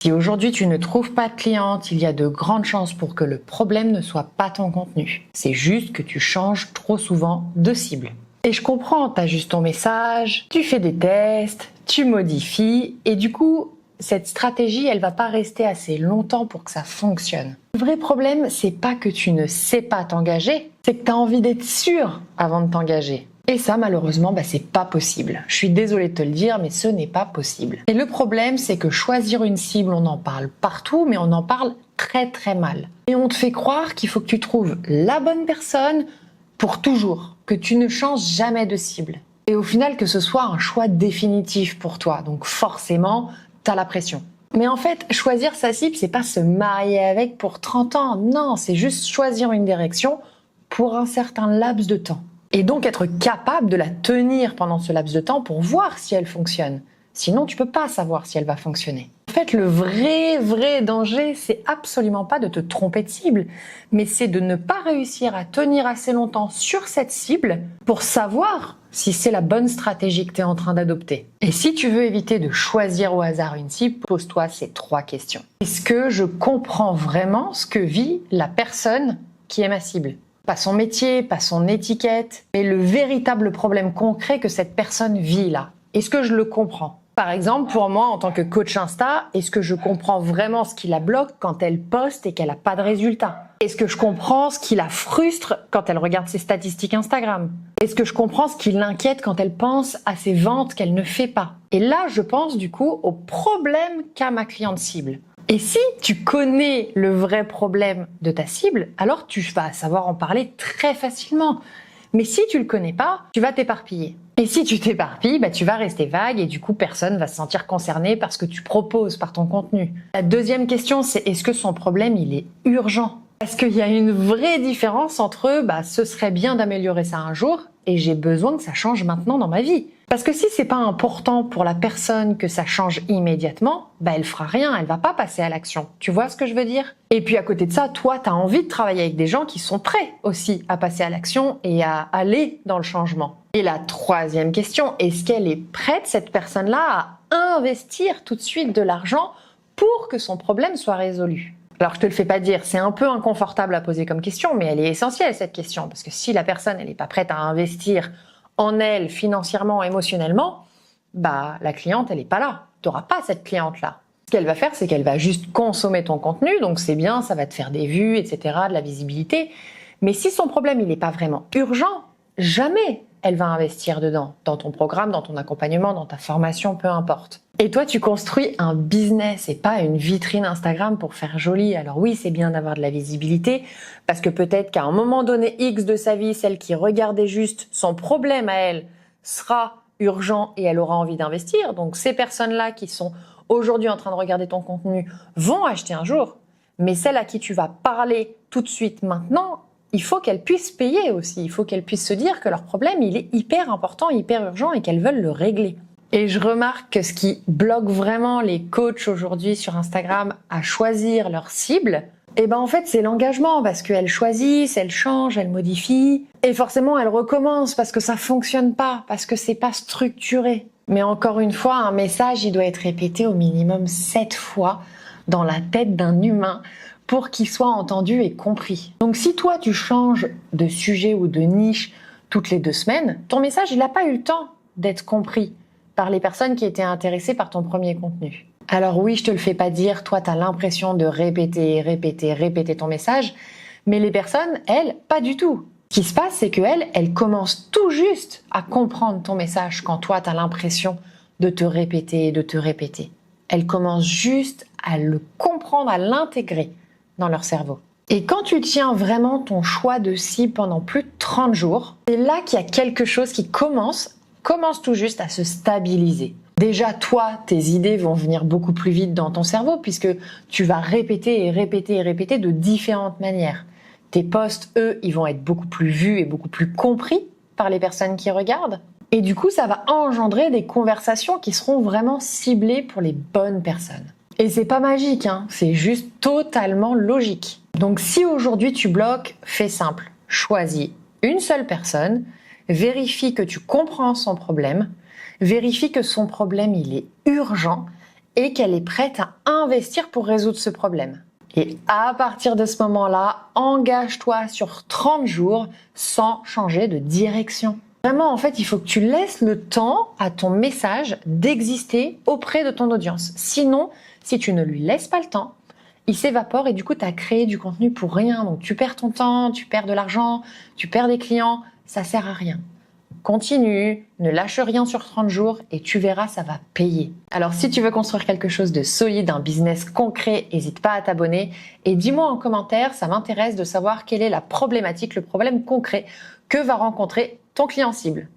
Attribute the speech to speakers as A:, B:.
A: Si aujourd'hui tu ne trouves pas de cliente, il y a de grandes chances pour que le problème ne soit pas ton contenu. C'est juste que tu changes trop souvent de cible. Et je comprends, tu ajustes ton message, tu fais des tests, tu modifies, et du coup, cette stratégie, elle va pas rester assez longtemps pour que ça fonctionne. Le vrai problème, c'est pas que tu ne sais pas t'engager, c'est que tu as envie d'être sûr avant de t'engager. Et ça, malheureusement, c'est pas possible. Je suis désolée de te le dire, mais ce n'est pas possible. Et le problème, c'est que choisir une cible, on en parle partout, mais on en parle très très mal. Et on te fait croire qu'il faut que tu trouves la bonne personne pour toujours, que tu ne changes jamais de cible. Et au final, que ce soit un choix définitif pour toi. Donc forcément, t'as la pression. Mais en fait, choisir sa cible, c'est pas se marier avec pour 30 ans. Non, c'est juste choisir une direction pour un certain laps de temps. Et donc être capable de la tenir pendant ce laps de temps pour voir si elle fonctionne. Sinon, tu peux pas savoir si elle va fonctionner. En fait, le vrai danger, c'est absolument pas de te tromper de cible, mais c'est de ne pas réussir à tenir assez longtemps sur cette cible pour savoir si c'est la bonne stratégie que tu es en train d'adopter. Et si tu veux éviter de choisir au hasard une cible, pose-toi ces 3 questions. Est-ce que je comprends vraiment ce que vit la personne qui est ma cible ? Pas son métier, pas son étiquette, mais le véritable problème concret que cette personne vit là. Est-ce que je le comprends ? Par exemple, pour moi, en tant que coach Insta, est-ce que je comprends vraiment ce qui la bloque quand elle poste et qu'elle n'a pas de résultats ? Est-ce que je comprends ce qui la frustre quand elle regarde ses statistiques Instagram ? Est-ce que je comprends ce qui l'inquiète quand elle pense à ses ventes qu'elle ne fait pas ? Et là, je pense du coup au problème qu'a ma cliente cible. Et si tu connais le vrai problème de ta cible, alors tu vas savoir en parler très facilement. Mais si tu le connais pas, tu vas t'éparpiller. Et si tu t'éparpilles, tu vas rester vague et du coup personne va se sentir concerné par ce que tu proposes, par ton contenu. La deuxième question, c'est est-ce que son problème il est urgent ? Parce qu'il y a une vraie différence entre ce serait bien d'améliorer ça un jour et j'ai besoin que ça change maintenant dans ma vie. Parce que si c'est pas important pour la personne que ça change immédiatement, elle fera rien, elle va pas passer à l'action. Tu vois ce que je veux dire ? Et puis à côté de ça, toi, tu as envie de travailler avec des gens qui sont prêts aussi à passer à l'action et à aller dans le changement. Et la troisième question, est-ce qu'elle est prête, cette personne-là, à investir tout de suite de l'argent pour que son problème soit résolu ? Alors je te le fais pas dire, c'est un peu inconfortable à poser comme question, mais elle est essentielle cette question, parce que si la personne elle est pas prête à investir en elle financièrement, émotionnellement, la cliente elle est pas là. Tu n'auras pas cette cliente là. Ce qu'elle va faire, c'est qu'elle va juste consommer ton contenu, donc c'est bien, ça va te faire des vues, etc., de la visibilité. Mais si son problème il n'est pas vraiment urgent, jamais elle va investir dedans, dans ton programme, dans ton accompagnement, dans ta formation, peu importe. Et toi, tu construis un business et pas une vitrine Instagram pour faire joli. Alors oui, c'est bien d'avoir de la visibilité, parce que peut-être qu'à un moment donné X de sa vie, celle qui regardait juste son problème à elle sera urgent et elle aura envie d'investir. Donc ces personnes-là qui sont aujourd'hui en train de regarder ton contenu vont acheter un jour. Mais celles à qui tu vas parler tout de suite maintenant, il faut qu'elles puissent payer aussi. Il faut qu'elles puissent se dire que leur problème, il est hyper important, hyper urgent et qu'elles veulent le régler. Et je remarque que ce qui bloque vraiment les coachs aujourd'hui sur Instagram à choisir leur cible, en fait, c'est l'engagement parce qu'elles choisissent, elles changent, elles modifient. Et forcément, elles recommencent parce que ça fonctionne pas, parce que c'est pas structuré. Mais encore une fois, un message, il doit être répété au minimum 7 fois dans la tête d'un humain pour qu'il soit entendu et compris. Donc si toi tu changes de sujet ou de niche toutes les 2 semaines, ton message il n'a pas eu le temps d'être compris par les personnes qui étaient intéressées par ton premier contenu. Alors oui, je te le fais pas dire, toi tu as l'impression de répéter ton message, mais les personnes, elles, pas du tout. Ce qui se passe, c'est qu'elles commencent tout juste à comprendre ton message quand toi tu as l'impression de te répéter. Elles commencent juste à le comprendre, à l'intégrer dans leur cerveau. Et quand tu tiens vraiment ton choix de cible pendant plus de 30 jours, c'est là qu'il y a quelque chose qui commence tout juste à se stabiliser. Déjà, toi, tes idées vont venir beaucoup plus vite dans ton cerveau puisque tu vas répéter de différentes manières. Tes posts, eux, ils vont être beaucoup plus vus et beaucoup plus compris par les personnes qui regardent. Et du coup, ça va engendrer des conversations qui seront vraiment ciblées pour les bonnes personnes. Et c'est pas magique, c'est juste totalement logique. Donc si aujourd'hui tu bloques, fais simple. Choisis une seule personne, vérifie que tu comprends son problème, vérifie que son problème il est urgent et qu'elle est prête à investir pour résoudre ce problème. Et à partir de ce moment-là, engage-toi sur 30 jours sans changer de direction. Vraiment, en fait, il faut que tu laisses le temps à ton message d'exister auprès de ton audience. Sinon, si tu ne lui laisses pas le temps, il s'évapore et du coup, tu as créé du contenu pour rien. Donc, tu perds ton temps, tu perds de l'argent, tu perds des clients. Ça sert à rien. Continue, ne lâche rien sur 30 jours et tu verras, ça va payer. Alors si tu veux construire quelque chose de solide, un business concret, n'hésite pas à t'abonner et dis-moi en commentaire, ça m'intéresse de savoir quelle est la problématique, le problème concret que va rencontrer ton client cible.